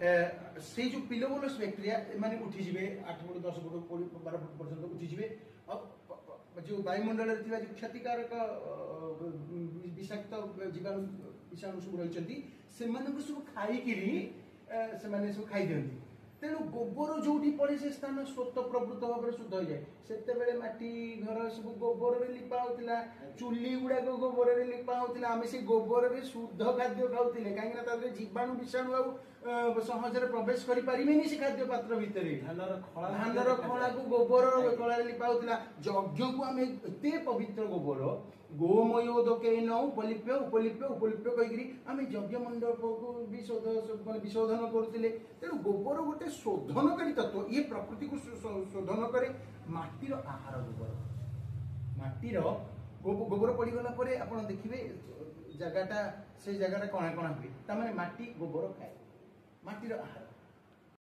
से जो पिलोबोलस बैक्टेरिया माने उठी जिवे 8 फुट 10 फुट 12 फुट पर्यंत उठी जिवे जो वायुमंडल रे जो क्षतिकारक विषाक्त जीवाणु विषाणु सब रही से सब खाई सब खाई दिखती तेणु गोबर जो पड़े से स्थान स्वत प्रवृत्त भाव में शुद्ध हो जाए से माटी घर सब गोबर लिपा होता चूली गुड़ाक गोबर लिपा होता आम से गोबर में शुद्ध खाद्य खाऊले कहीं जीवाणु विषाणु सहजरे प्रवेश करें से खाद्य पात्र भितर धानर खला को गोबर कला लिपा होता यज्ञ को आम एत पवित्र गोबर गोमयोदके न उपलिप्य उपलिप्य उपलिप्य कहीकि आम यज्ञ मंडप को विशोधन करुले तेणु गोबर गोटे शोधनकारी तत्व ये प्रकृति को शोधन करे माटीर आहार गोबर माटीर गोबर पड़गला आप देखिए जगटा से जगटा कणा कणा हुए तार माटी गोबर खाए माटीर आहार